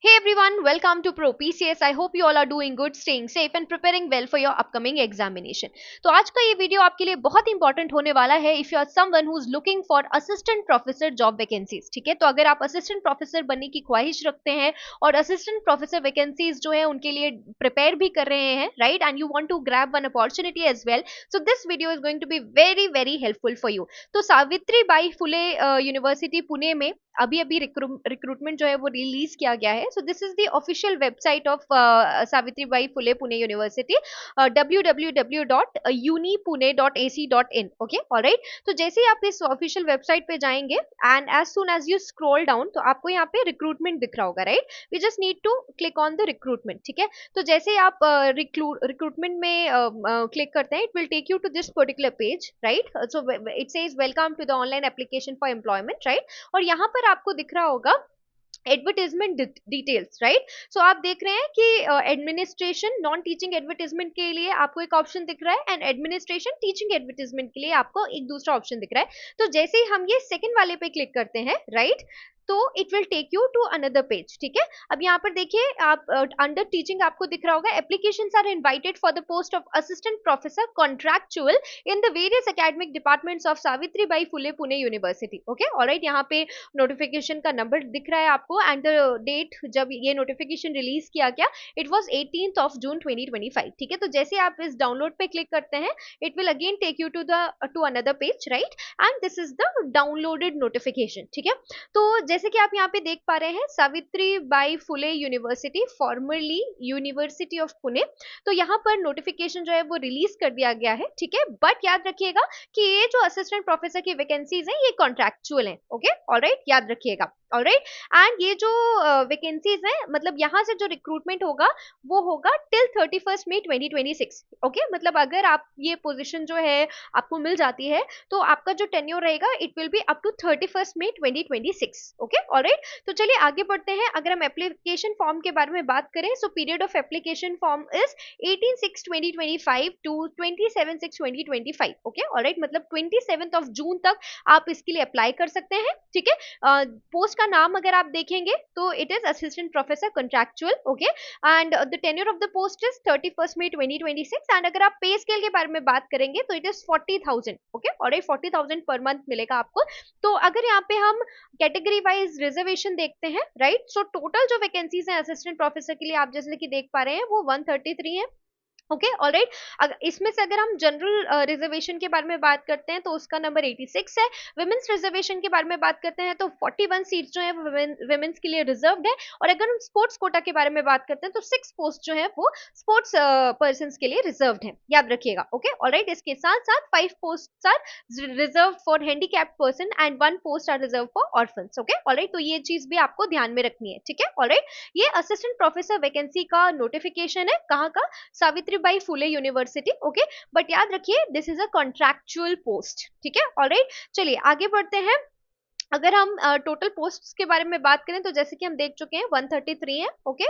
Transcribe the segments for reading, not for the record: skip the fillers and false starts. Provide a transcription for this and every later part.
Hey everyone, welcome to Pro PCS. I hope you all are doing good, staying safe and preparing well for your upcoming examination. तो आज का ये video आपके लिए बहुत important होने वाला है if you are someone who is looking for assistant professor job vacancies. ठीक है, तो अगर आप असिस्टेंट प्रोफेसर बनने की ख्वाहिश रखते हैं और असिस्टेंट प्रोफेसर वैकेंसीज जो है उनके लिए प्रिपेयर भी कर रहे हैं, right, and you want to grab one opportunity as well, so this video is going to be very very helpful for you. तो सावित्री बाई फुले यूनिवर्सिटी पुणे में अभी अभी रिक्रूटमेंट जो है वो रिलीज किया गया है। So this is the official website of Savitribai Phule Pune university, www.unipune.ac.in। Okay, alright. तो जैसे ही आप इस ऑफिशियल वेबसाइट पे जाएंगे and as soon as you scroll down तो आपको यहाँ पे रिक्रूटमेंट दिख रहा होगा, right. We just need to click on the recruitment. ठीक है, तो जैसे ही आप रिक्रूटमेंट में क्लिक करते हैं, it will take you to this particular page, right. So it says welcome to the online application for employment, right. और यहाँ पर आपको दिख रहा होगा एडवर्टीजमेंट डिटेल्स, राइट। सो आप देख रहे हैं कि एडमिनिस्ट्रेशन नॉन टीचिंग एडवर्टीजमेंट के लिए आपको एक ऑप्शन दिख रहा है एंड एडमिनिस्ट्रेशन टीचिंग एडवर्टीजमेंट के लिए आपको एक दूसरा ऑप्शन दिख रहा है। तो जैसे ही हम ये सेकंड वाले पे क्लिक करते हैं, राइट, तो it will take you to another page. ठीक है, अब यहाँ पर देखिए आप अंडर टीचिंग आपको दिख रहा होगा applications are invited for the post of assistant professor contractual in the various academic departments of Savitribai Phule Pune university. Okay, alright. यहाँ पे नोटिफिकेशन का नंबर दिख रहा है आपको एंड द डेट जब ये नोटिफिकेशन रिलीज किया गया, it was 18th of June 2025। ठीक है, तो जैसे आप इस डाउनलोड पे क्लिक करते हैं, it will again take you to another page, right, and this is the downloaded notification. ठीक है, तो जैसे कि आप यहाँ पे देख पा रहे हैं Savitri Bai Phule university, formerly university of Pune, तो यहाँ पर नोटिफिकेशन जो है वो रिलीज कर दिया गया है। ठीक है, बट याद रखिएगा कि ये जो असिस्टेंट प्रोफेसर की वैकेंसीज हैं ये कॉन्ट्रैक्चुअल हैं। ओके, ऑलराइट, याद रखिएगा, ऑलराइट। एंड ये जो वैकेंसीज हैं, मतलब यहाँ से जो रिक्रूटमेंट होगा वो होगा टिल 31 मई 2026। ओके, मतलब अगर आप ये पोजीशन जो है आपको मिल जाती है तो आपका जो टेन्योर रहेगा it will be up to 31 May 2026। Okay, alright. तो चलिए आगे बढ़ते हैं। अगर हम एप्लीकेशन फॉर्म के बारे में बात करें, so period of application form is 18/6/2025 to 27/6/2025। Okay, alright, मतलब 27 जून तक आप इसके लिए अप्लाई कर सकते हैं। ठीक है, पोस्ट का नाम अगर आप देखेंगे तो it is assistant professor contractual. Okay, and the tenure of the post is 31 May 2026। एंड अगर आप पे स्केल के बारे में बात करेंगे तो इट इज 40,000। ओके, और 40,000 पर मंथ मिलेगा आपको। तो अगर यहाँ पे हम कैटेगरी वाइज रिजर्वेशन देखते हैं, राइट, सो टोटल जो वैकेंसीज हैं असिस्टेंट प्रोफेसर के लिए आप जैसे कि देख पा रहे हैं वो 133 है। Okay, alright. अगर इसमें से अगर हम जनरल रिजर्वेशन के बारे में बात करते हैं तो उसका नंबर 86 है। वुमेन्स रिजर्वेशन के बारे में बात करते हैं तो 41 सीट जो है वो वुमेन्स के लिए रिजर्व्ड है। और अगर हम स्पोर्ट्स कोटा के बारे में बात करते हैं तो 6 पोस्ट जो है वो स्पोर्ट्स पर्सन के लिए रिजर्व्ड है, याद रखिएगा। Okay, alright. इसके साथ साथ 5 post are reserve for handicapped person and 1 post are reserve for orphans. Okay, alright, तो ये चीज भी आपको ध्यान में रखनी है। ठीक है, ऑलराइट। ये असिस्टेंट प्रोफेसर वैकेंसी का नोटिफिकेशन है, कहाँ का, Savitribai Phule university. Okay, but याद रखिए this is a contractual post. ठीक है, ऑलराइट। चलिए आगे बढ़ते हैं। अगर हम टोटल पोस्ट्स के बारे में बात करें तो जैसे कि हम देख चुके हैं 133 है। Okay,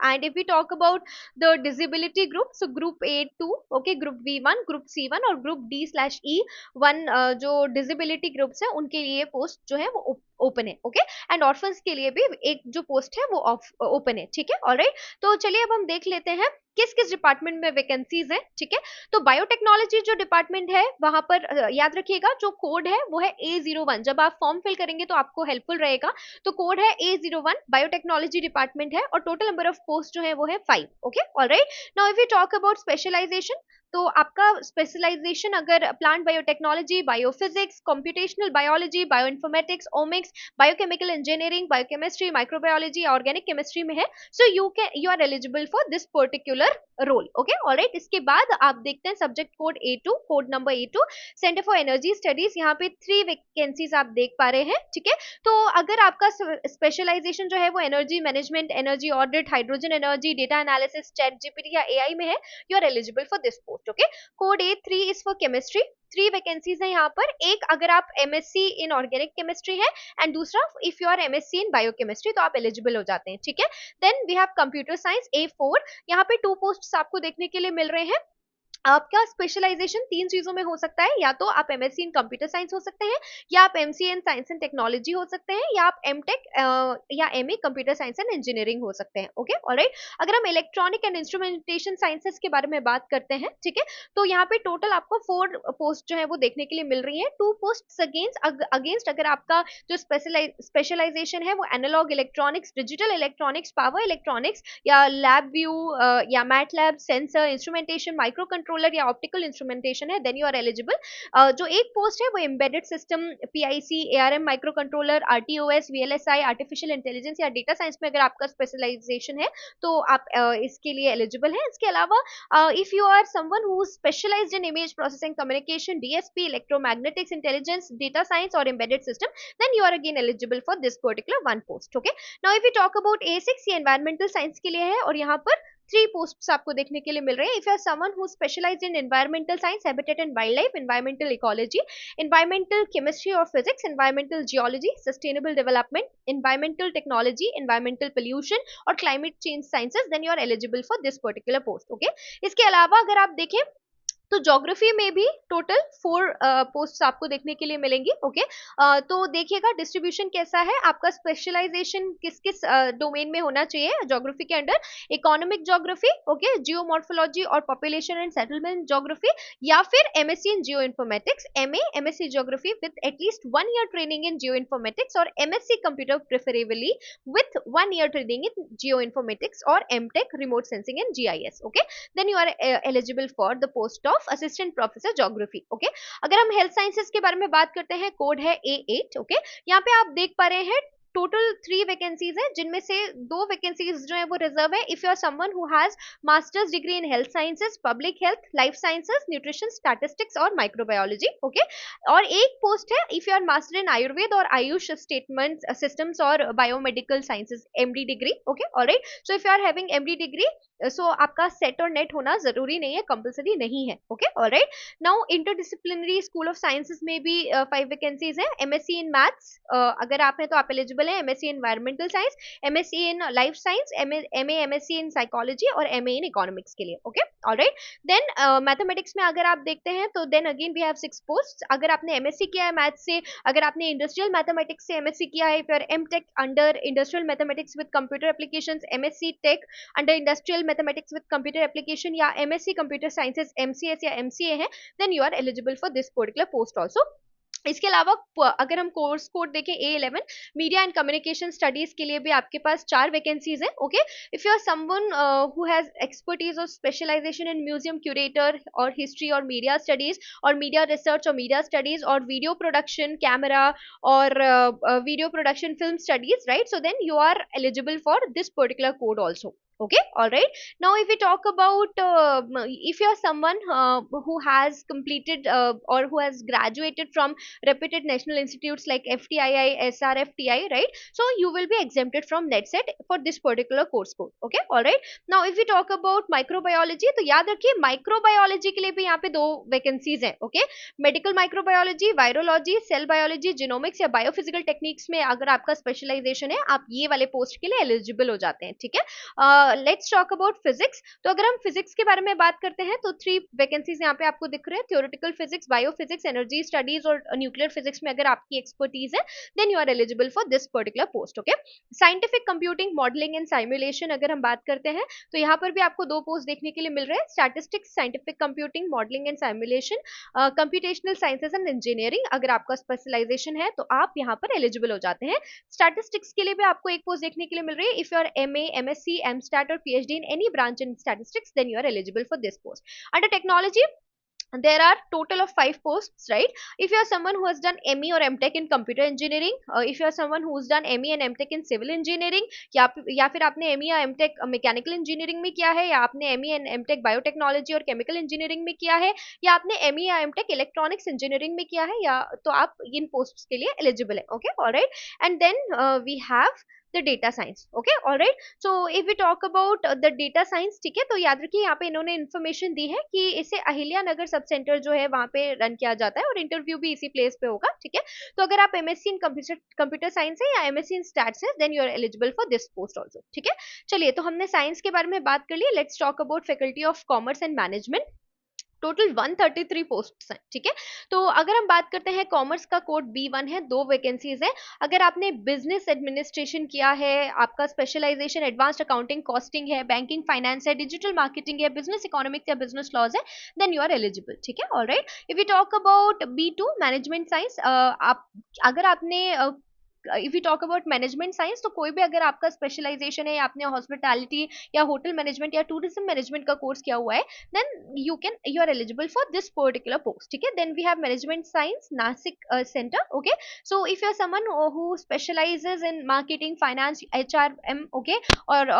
and if we talk about the disability group, so group A2, okay, group B1, group C1 और ग्रुप D/E1 जो डिसेबिलिटी ग्रुप्स हैं उनके लिए पोस्ट जो है वो ओपन है। ओके, एंड ऑर्फन्स के लिए भी एक जो पोस्ट है वो ओपन है। ठीक है, ऑलराइट। तो चलिए अब हम देख लेते हैं किस किस डिपार्टमेंट में वैकेंसीज है। ठीक है, तो बायोटेक्नोलॉजी जो डिपार्टमेंट है वहां पर याद रखिएगा जो कोड है वो है A01। जब आप फॉर्म फिल करेंगे तो आपको हेल्पफुल रहेगा। तो कोड है A01, बायोटेक्नोलॉजी डिपार्टमेंट है और टोटल नंबर ऑफ पोस्ट जो है वो है 5। Okay, alright. Now if you talk about specialization, तो आपका स्पेशलाइजेशन अगर plant biotechnology, biophysics, computational biology, bioinformatics, omics, biochemical engineering, biochemistry, microbiology, organic chemistry में है, so you are eligible for this particular role. Okay, alright. इसके बाद आप देखते हैं subject code A2, code number A2, centre for energy studies. यहाँ पे 3 vacancies आप देख पा रहे हैं। ठीक है, तो अगर आपका स्पेशलाइजेशन जो है वो energy management, energy audit, hydrogen energy, data analysis, chat GPT या AI में है, you are eligible for this post. Okay, code A3 is for chemistry. 3 vacancies है यहाँ पर। एक अगर आप MSc इन ऑर्गेनिक केमिस्ट्री है एंड दूसरा if you are MSc in biochemistry तो आप एलिजिबल हो जाते हैं। ठीक है, then we have computer science A4। यहाँ पे 2 पोस्ट आपको देखने के लिए मिल रहे हैं। आपका स्पेशलाइजेशन तीन चीजों में हो सकता है, या तो आप एमएससी इन कंप्यूटर साइंस हो सकते हैं, या आप MCA in science and technology हो सकते हैं, या आप एमटेक या MA computer science and engineering हो सकते हैं। Okay, alright. अगर हम इलेक्ट्रॉनिक एंड इंस्ट्रूमेंटेशन साइंसेस के बारे में बात करते हैं, ठीक है, तो यहाँ पे टोटल आपको 4 पोस्ट जो है वो देखने के लिए मिल रही है। 2 पोस्ट अगेंस्ट अगर आपका जो स्पेशलाइजेशन है वो analog electronics, digital electronics, power electronics, या लैब व्यू, या MATLAB, sensor, instrumentation, microcontroller या ऑप्टिकल इंस्ट्रूमेंटेशन है, देन यू आर एलिजिबल। जो एक पोस्ट है वो embedded system, PIC, ARM microcontroller, RTOS, VLSI, artificial intelligence या data science में अगर आपका स्पेशलाइजेशन है तो आप इसके लिए एलिजिबल है। इसके अलावा if you are someone who specialized in image processing communication, DSP, electromagnetics intelligence, data science और embedded system, then you are again eligible for this particular one post. Okay, now if we talk about A6, ये environmental science के लिए है और यहाँ पर 3 posts आपको देखने के लिए मिल रहे हैं। If you are someone who specialized in environmental science, habitat and wildlife, environmental ecology, environmental chemistry और physics, environmental geology, sustainable development, environmental technology, environmental pollution और climate change sciences, then you are eligible for this particular post. Okay, इसके अलावा अगर आप देखें तो geography में भी टोटल 4 पोस्ट आपको देखने के लिए मिलेंगी। ओके, तो देखिएगा डिस्ट्रीब्यूशन कैसा है, आपका स्पेशलाइजेशन किस किस डोमेन में होना चाहिए ज्योग्राफी के under. Economic geography, okay, geomorphology और पॉपुलेशन एंड सेटलमेंट ज्योग्राफी, या फिर MSc in geoinformatics, MA MSc geography with at least 1 year training in geoinformatics, और MSc computer preferably with 1 year training in geoinformatics और MTech remote sensing and GIS. Okay, then you are eligible for the post of assistant professor geography. Okay, अगर हम health sciences के बारे में बात करते हैं, कोड है A8। ओके, यहाँ पे आप देख पा रहे हैं टोटल 3 वैकेंसीज है, जिनमें से 2 वैकेंसीज जो है वो रिजर्व है if you are someone who has masters degree in health sciences, public health, life sciences, nutrition, statistics और माइक्रोबायोलॉजी। ओके, और एक पोस्ट है if you are master in Ayurveda और आयुष स्टेटमेंट सिस्टम्स और biomedical sciences, MD degree. Okay, alright. So if you are having MD degree, so आपका SET और net होना जरूरी नहीं है, कंपलसरी नहीं है। Okay, alright. Now interdisciplinary school of sciences में भी 5 वैकेंसीज है। एमएससी इन मैथ्स अगर आप हैं तो आप एलिजिबल है, MSc in environmental science, MSc in life science, MA MSc in psychology और एमए इन इकोनॉमिक्स के लिए। Okay, alright. देन मैथमेटिक्स में अगर आप देखते हैं तो then again we have 6 post. अगर आपने एमएससी किया है मैथ्स से, अगर आपने इंडस्ट्रियल मैथमेटिक्स से एमएससी किया है, फिर MTech under industrial mathematics with computer applications, MSc tech under industrial mathematics with computer application, या एमएससी कंप्यूटर साइंसेस एमसीएस या एमसीए है, then you are eligible for this particular post also. इसके अलावा अगर हम कोर्स कोड देखें A11, media and communication studies के लिए भी आपके पास 4 वैकेंसीज हैं। Okay, if you are someone who has expertise और स्पेशलाइजेशन इन म्यूजियम क्यूरेटर और हिस्ट्री और मीडिया स्टडीज और मीडिया रिसर्च और मीडिया स्टडीज और वीडियो प्रोडक्शन, कैमरा और video production, film studies, right, so then you are eligible for this particular code also. Okay, all right. Now if we talk about if you are someone who has completed or who has graduated from reputed national institutes like FTII, SRFTI, right, so you will be exempted from NETSET for this particular course code. Okay, all right. Now if we talk about microbiology, तो याद रखिए microbiology के लिए भी यहाँ पे 2 vacancies हैं। Okay, medical microbiology, virology, cell biology, genomics या बायोफिजिकल टेक्निक्स में अगर आपका स्पेशलाइजेशन है, आप ये वाले पोस्ट के लिए एलिजिबल हो जाते हैं। ठीक है, लेट्स टॉक अबाउट फिजिक्स। तो अगर हम फिजिक्स के बारे में बात करते हैं तो 3 वैकेंसीज यहाँ पे आपको दिख रहे हैं, theoretical physics, biophysics, energy studies और न्यूक्लियर फिजिक्स में अगर आपकी एक्सपर्टीज है, then you are eligible for this particular post. Okay, scientific computing, modelling and simulation अगर हम बात करते हैं तो यहाँ पर भी आपको 2 पोस्ट देखने के लिए मिल रहे हैं, statistics, scientific computing, modelling and simulation, computational sciences and engineering अगर आपका स्पेशलाइजेशन है तो आप यहाँ पर एलिजिबल हो जाते हैं। स्टैटिस्टिक्स के लिए भी आपको एक पोस्ट देखने के लिए मिल रही है, if you are MA, MSc, MStat or PhD in any branch in statistics, then you are eligible for this post. Under technology, there are total of 5 posts, right? If you are someone who has done ME or MTech in computer engineering, if you are someone who's done ME and MTech in civil engineering, या फिर आपने ME या MTech mechanical engineering में किया है, या आपने ME and MTech biotechnology और केमिकल इंजीनियरिंग में किया है, या आपने ME या MTech इलेक्ट्रॉनिक्स इंजीनियरिंग में किया है, या तो आप इन पोस्ट्स के लिए एलिजिबल है। Okay, alright. And then we have the data science. Okay, all right. So if we talk about the data science, ठीक है, तो याद रखिए यहाँ पे इन्होंने इन्फॉर्मेशन दी है कि इसे अहिल्या नगर सब सेंटर जो है वहाँ पे रन किया जाता है और इंटरव्यू भी इसी प्लेस पे होगा। ठीक है, तो अगर आप एमएससी इन कंप्यूटर साइंस है या एमएससी इन स्टैट्स है, then you are eligible for this post also. ठीक है, चलिए, तो हमने साइंस के बारे में बात कर ली। Let's talk about faculty of commerce and management. Total 133 post हैं, ठीक है। तो अगर हम बात करते हैं कॉमर्स का कोड B1 है, 2 वैकेंसीज है। अगर आपने बिजनेस एडमिनिस्ट्रेशन किया है, आपका स्पेशलाइजेशन एडवांस्ड अकाउंटिंग कॉस्टिंग है, बैंकिंग फाइनेंस है, डिजिटल मार्केटिंग है, बिजनेस इकोनॉमिक्स या बिजनेस लॉज है, देन यू आर एलिजिबल, ठीक है। Alright, if you talk about B2 management science, आप अगर आपने if you talk about management science, तो कोई भी अगर आपका स्पेशलाइजेशन है, आपने हॉस्पिटैलिटी या होटल मैनेजमेंट या टूरिज्म मैनेजमेंट का कोर्स किया हुआ है, then you are eligible for this particular post, ठीक है। then we have management science Nasik center, okay। so if you are someone who specializes in marketing finance HRM, okay, और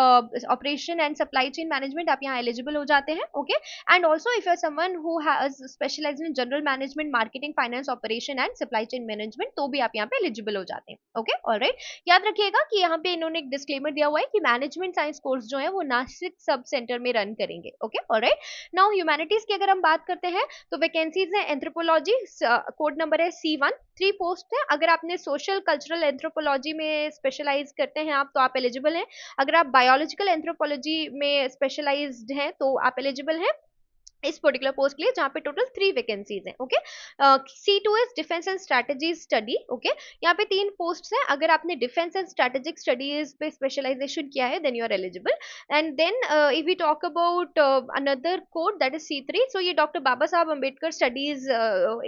operation and supply chain management, आप यहाँ eligible हो जाते हैं, okay। and also if you are someone who has specialized in general management marketing finance operation and supply chain management, तो भी आप यहाँ पे eligible हो जाते हैं, okay। ऑलराइट, याद रखिएगा कि यहाँ पे इन्होंने एक डिस्क्लेमर दिया हुआ है कि मैनेजमेंट साइंस कोर्स जो है वो नासिक सब सेंटर में रन करेंगे, ओके। ऑलराइट, नाउ ह्यूमैनिटीज की अगर हम बात करते हैं तो वैकेंसीज है एंथ्रोपोलॉजी, कोड नंबर है C1, 3 पोस्ट है। अगर आपने सोशल कल्चरल एंथ्रोपोलॉजी में स्पेशलाइज करते हैं आप, तो आप एलिजिबल हैं। अगर आप बायोलॉजिकल एंथ्रोपोलॉजी में स्पेशलाइज्ड हैं तो आप एलिजिबल हैं इस पर्टिकुलर पोस्ट के लिए, जहाँ पे टोटल 3 वैकेंसीज हैं, okay. C2 is defence and strategies study, okay. यहाँ पे 3 पोस्ट हैं। अगर आपने डिफेंस एंड स्ट्रेटेजिक स्टडीज पे स्पेशलाइजेशन किया है, then you are eligible. And then if you talk about another code that is C3, so ये डॉक्टर बाबा Saheb Ambedkar studies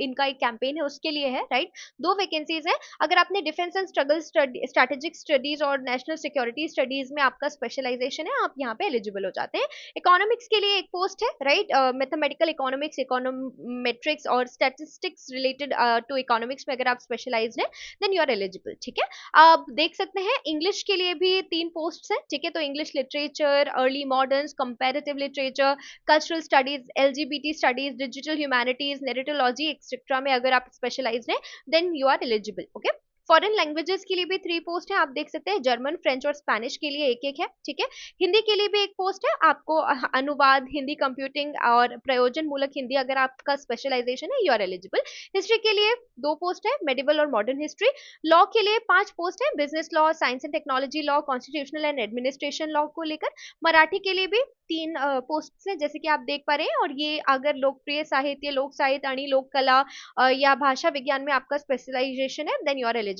इनका एक कैंपेन है, उसके लिए है, राइट। 2 वैकेंसीज है। अगर आपने defence and struggle strategic studies और नेशनल सिक्योरिटी स्टडीज में आपका स्पेशलाइजेशन है, आप यहाँ पे एलिजिबल हो जाते हैं। इकोनॉमिक्स के लिए एक पोस्ट है, राइट। मैथमेटिकल इकोनॉमिक्स, इकोनोमेट्रिक्स और स्टैटिस्टिक्स रिलेटेड टू इकोनॉमिक्स में अगर आप स्पेशलाइज्ड हैं, देन यू आर एलिजिबल, ठीक है। आप देख सकते हैं इंग्लिश के लिए भी 3 पोस्ट हैं, ठीक है। तो English literature, early moderns, comparative literature, cultural studies, LGBT studies, digital humanities, narratology etcetera में अगर आप स्पेशलाइज्ड हैं, then you are eligible, okay. Foreign languages के लिए भी 3 पोस्ट है, आप देख सकते हैं। जर्मन, फ्रेंच और स्पेनिश के लिए एक एक है, ठीक है। हिंदी के लिए भी एक पोस्ट है, आपको अनुवाद, हिंदी कंप्यूटिंग और प्रयोजन मूलक हिंदी अगर आपका स्पेशलाइजेशन है, यू आर एलिजिबल। हिस्ट्री के लिए 2 पोस्ट है, मेडिवल और मॉडर्न हिस्ट्री। लॉ के लिए 5 पोस्ट है, business law, science and technology law, constitutional and administration law को लेकर। मराठी के लिए भी 3 पोस्ट है, जैसे कि आप देख पा रहे हैं। और ये अगर लोकप्रिय साहित्य, लोक साहित्य, अणी लोक कला या भाषा विज्ञान में आपका स्पेशलाइजेशन है, then you are eligible.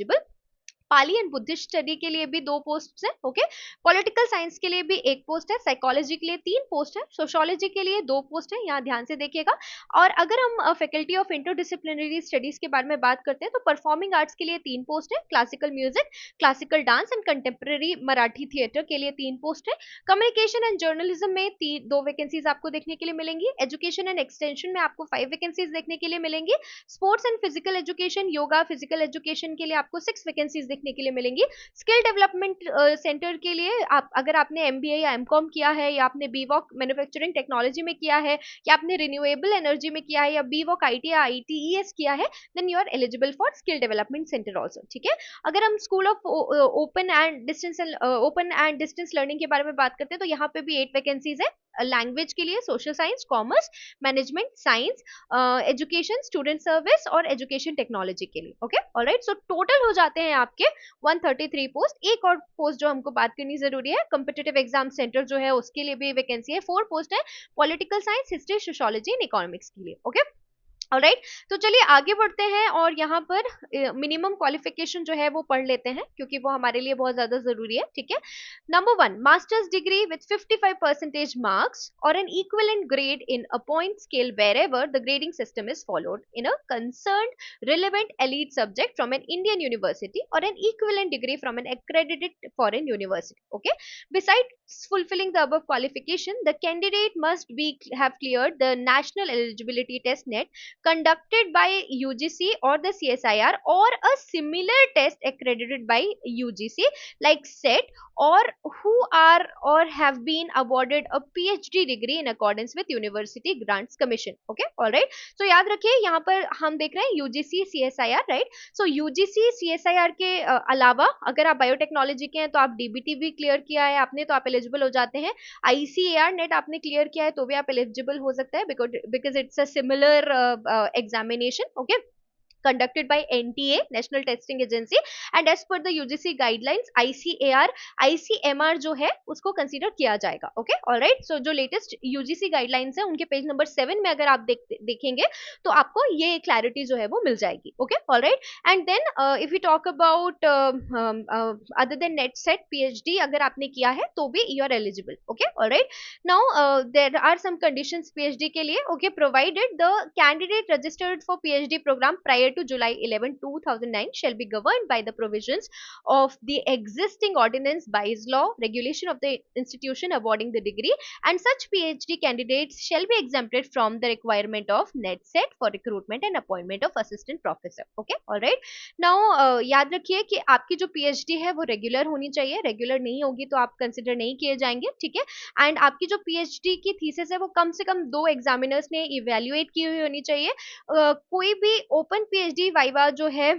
Pali and Buddhist study के लिए भी 2 पोस्ट हैं, ओके। पॉलिटिकल साइंस के लिए भी 1 पोस्ट है, साइकोलॉजी के लिए 3 पोस्ट है, सोशियोलॉजी के लिए 2 पोस्ट है, यहाँ ध्यान से देखिएगा। और अगर हम फैकल्टी ऑफ इंटरडिसिप्लिनरी स्टडीज के बारे में बात करते हैं, तो परफॉर्मिंग आर्ट्स के लिए 3 पोस्ट है, classical music, classical dance and contemporary Marathi theatre के लिए 3 पोस्ट है। कम्युनिकेशन एंड जर्नलिज्म में 2 वैकेंसीज आपको देखने के लिए मिलेंगी। एजुकेशन एंड एक्सटेंशन में आपको 5 वैकेंसीज देखने के लिए मिलेंगी। Sports and physical education, yoga, physical education के लिए आपको 6 वैकेंसीज देखने के लिए मिलेंगी। स्किल डेवलपमेंट सेंटर के लिए आप अगर आपने MBA या MCOM किया है, या आपने BVOC मैन्युफैक्चरिंग टेक्नोलॉजी में किया है, या आपने रिन्यूएबल एनर्जी में किया है, या BVOC IT या ITES किया है, then you are eligible for skill development centre also, ठीक है। अगर हम school of open and distance learning के बारे में बात करते हैं, तो यहाँ पे भी 8 वैकेंसीज है। लैंग्वेज के लिए social science, commerce, management science, education, student service और एजुकेशन टेक्नोलॉजी के लिए, ओके। ऑलराइट, सो टोटल हो जाते हैं आपके 133 पोस्ट। एक और पोस्ट जो हमको बात करनी जरूरी है, कॉम्पिटिटिव एग्जाम सेंटर जो है उसके लिए भी वैकेंसी है, 4 पोस्ट है, political science, history, sociology and economics के लिए, ओके। ऑलराइट, तो चलिए आगे बढ़ते हैं और यहाँ पर मिनिमम क्वालिफिकेशन जो है वो पढ़ लेते हैं, क्योंकि वो हमारे लिए बहुत ज्यादा जरूरी है, ठीक है। Number 1, masters degree with 55% marks और an equivalent grade in a point scale wherever the grading system is followed in a concerned relevant elite subject from an Indian university or an equivalent degree from an accredited foreign university, okay. Besides fulfilling the above qualification, the candidate must have cleared the national eligibility test NET conducted by UGC or the CSIR or a similar test accredited by UGC like SET, or who are or have been awarded a PhD degree in accordance with University Grants Commission, okay. all right, so याद रखिए यहाँ पर हम देख रहे हैं UGC CSIR, right. so UGC CSIR के अलावा अगर आप बायोटेक्नोलॉजी के हैं तो आप DBT भी क्लियर किया है आपने, तो आप एलिजिबल हो जाते हैं। ICAR नेट आपने क्लियर किया है तो भी आप एलिजिबल हो सकता है, because it's a similar examination, okay. conducted by NTA, National Testing Agency, and as per the UGC guidelines, ICAR, ICMR जो है उसको कंसीडर किया जाएगा. Okay, alright. सो जो लेटेस्ट UGC गाइडलाइंस है उनके पेज नंबर 7 में अगर आप देखेंगे तो आपको ये क्लैरिटी जो है वो मिल जाएगी. Okay, alright. And then if you talk about other than NET SET PhD अगर आपने किया है तो भी you are eligible. Okay, alright. Now there are some conditions PhD के लिए. Okay, provided the candidate registered for PhD programme prior to July 11, 2009 shall be governed by the provisions of the existing ordinance, bylaws, law, regulation of the institution awarding the degree, and such PhD candidates shall be exempted from the requirement of net set for recruitment and appointment of assistant professor. Okay, all right. Now याद रखिए कि आपकी जो PhD है वो regular होनी चाहिए. Regular नहीं होगी तो आप कंसिडर नहीं किए जाएंगे. ठीक है. एंड आपकी जो PhD की थीसिस है वो कम से कम 2 एग्जामिनर्स ने इवेल्युएट की हुई होनी चाहिए. कोई भी ओपन PhD वाइवा जो है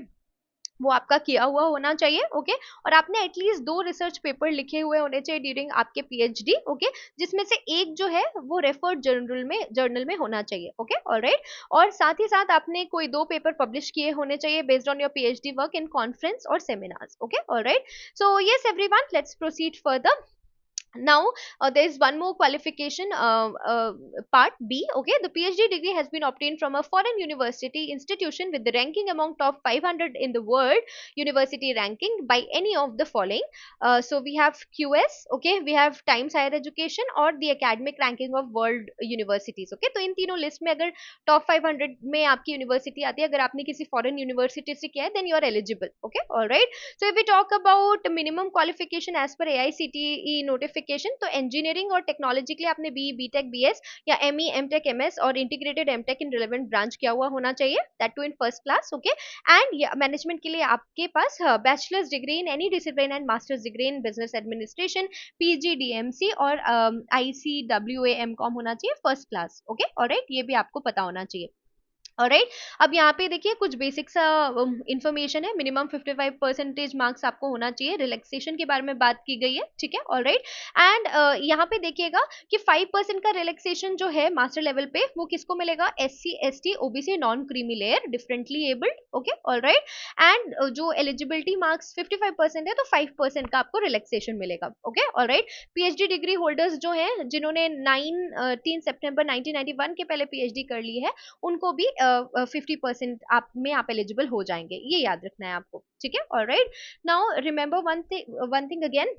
वो आपका किया हुआ होना चाहिए. ओके, और आपने एटलीस्ट 2 रिसर्च पेपर लिखे हुए होने चाहिए ड्यूरिंग आपके PhD. ओके, जिसमें से एक जो है वो रेफर्ड जर्नल में होना चाहिए. Okay, alright. और साथ ही साथ आपने कोई 2 पेपर पब्लिश किए होने चाहिए based on your PhD work in conference और seminars. Okay, alright. So yes everyone, let's proceed further. Now there is one more qualification, part B. Okay, the PhD degree has been obtained from a foreign university institution with the ranking among top 500 in the world university ranking by any of the following. So we have QS. Okay, we have Times Higher Education or the academic ranking of world universities. Okay, तो इन तीनों list में अगर top 500 में आपकी university आती है, अगर आपने किसी फॉरेन यूनिवर्सिटी से किया है, then you are eligible. Okay, alright. So if we talk about minimum qualification as per AICTE notification, तो इंजीनियरिंग और टेक्नोलॉजी के लिए आपने BE, BTech, BS या ME, MTech, MS और integrated MTech in relevant branch किया हुआ होना चाहिए. That too in first class. Okay, and management के लिए आपके पास bachelors degree in any discipline and masters degree in business administration, PG, DMC और ICWA MCOM होना चाहिए फर्स्ट क्लास. Okay, alright. ये भी आपको पता होना चाहिए. ऑलराइट. अब यहाँ पे देखिए कुछ बेसिक सा इंफॉर्मेशन है. मिनिमम 55% मार्क्स आपको होना चाहिए. रिलैक्सेशन के बारे में बात की गई है. ठीक है, ऑलराइट. एंड यहाँ पे देखिएगा कि 5% का रिलैक्सेशन जो है मास्टर लेवल पे वो किसको मिलेगा? SC, ST, OBC, non creamy layer, differently abled. Okay, alright. And जो एलिजिबिलिटी मार्क्स 55% है तो 5% का आपको रिलैक्सेशन मिलेगा. Okay, alright. PhD degree holders जो है जिन्होंने 3 सितंबर 1991 के पहले PhD कर ली है उनको भी 50% आप में आप एलिजिबल हो जाएंगे. ये याद रखना है आपको. ठीक है, alright. Now remember one thing again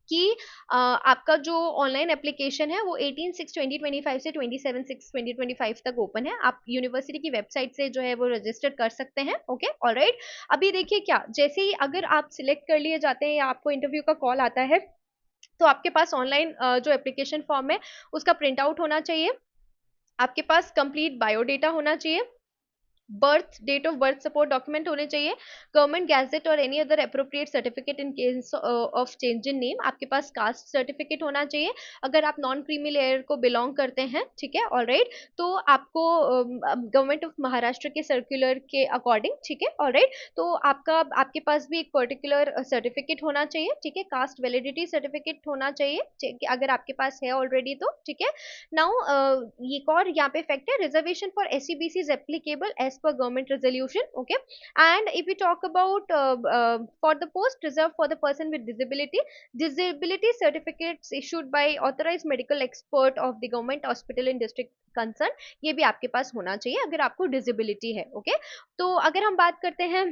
कि आपका जो ऑनलाइन एप्लीकेशन है वो 18/6/2025 से 27/6/2025 तक ओपन है. आप यूनिवर्सिटी की वेबसाइट से जो है वो रजिस्टर कर सकते हैं. Okay, alright. अभी देखिए क्या, जैसे ही अगर आप सिलेक्ट कर लिए जाते हैं या आपको इंटरव्यू का कॉल आता है तो आपके पास ऑनलाइन जो एप्लीकेशन फॉर्म है उसका प्रिंट आउट होना चाहिए. आपके पास कंप्लीट बायोडेटा होना चाहिए. Birth, date of birth support document होने चाहिए. गवर्नमेंट गैजेट और any other appropriate certificate in case of change in name. आपके पास कास्ट सर्टिफिकेट होना चाहिए अगर आप नॉन क्रीमी लेयर को बिलोंग करते हैं. ठीक है, ऑलराइट. तो आपको गवर्नमेंट ऑफ महाराष्ट्र के सर्कुलर के अकॉर्डिंग, ठीक है, ऑलराइट, तो आपके पास भी एक पर्टिकुलर सर्टिफिकेट होना चाहिए. ठीक है, कास्ट वैलिडिटी सर्टिफिकेट होना चाहिए अगर आपके पास है ऑलरेडी तो. ठीक है. नाउ एक और यहाँ पे फैक्ट है, reservation for SCBC is applicable as per government resolution. Okay, and if we talk about for the post reserved for the person with disability certificates issued by authorized medical expert of the government hospital in district concern, ये भी आपके पास होना चाहिए अगर आपको disability है. Okay, तो अगर हम बात करते हैं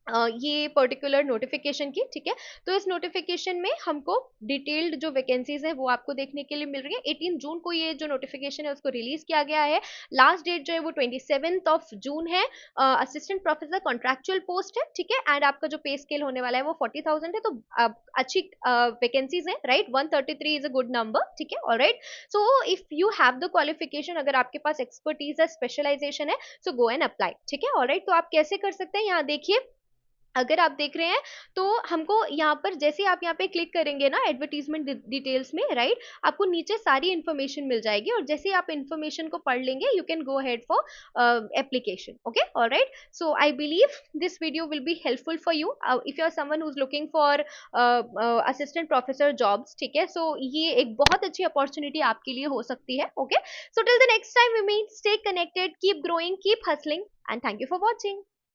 ये पर्टिकुलर नोटिफिकेशन की. ठीक है, तो इस नोटिफिकेशन में हमको डिटेल्ड जो वैकेंसीज है वो आपको देखने के लिए मिल रही है. 18 जून को ये जो नोटिफिकेशन है उसको रिलीज किया गया है. लास्ट डेट जो है वो 27 जून है. असिस्टेंट प्रोफेसर कॉन्ट्रेक्चुअल पोस्ट है. ठीक है, एंड आपका जो पे स्केल होने वाला है वो 40,000 है. तो अच्छी वैकेंसीज है, right. 133 is a good number. ठीक है, alright. So if you have the qualification, अगर आपके पास एक्सपर्टीज है, स्पेशलाइजेशन है, सो गो एंड अप्लाई. ठीक है, ऑलराइट. तो आप कैसे कर सकते हैं यहाँ देखिए, अगर आप देख रहे हैं तो हमको यहाँ पर जैसे आप यहाँ पे क्लिक करेंगे ना एडवर्टीजमेंट डिटेल्स में, राइट, आपको नीचे सारी इंफॉर्मेशन मिल जाएगी, और जैसे आप इंफॉर्मेशन को पढ़ लेंगे you can go ahead for application. Okay, alright, so I believe this video will be helpful for you if you are someone who is looking for assistant professor jobs, ठीक है। सो ये एक बहुत अच्छी अपॉर्चुनिटी आपके लिए हो सकती है। Okay, so till the next time we meet, stay connected, keep growing, keep hustling, and thank you for watching.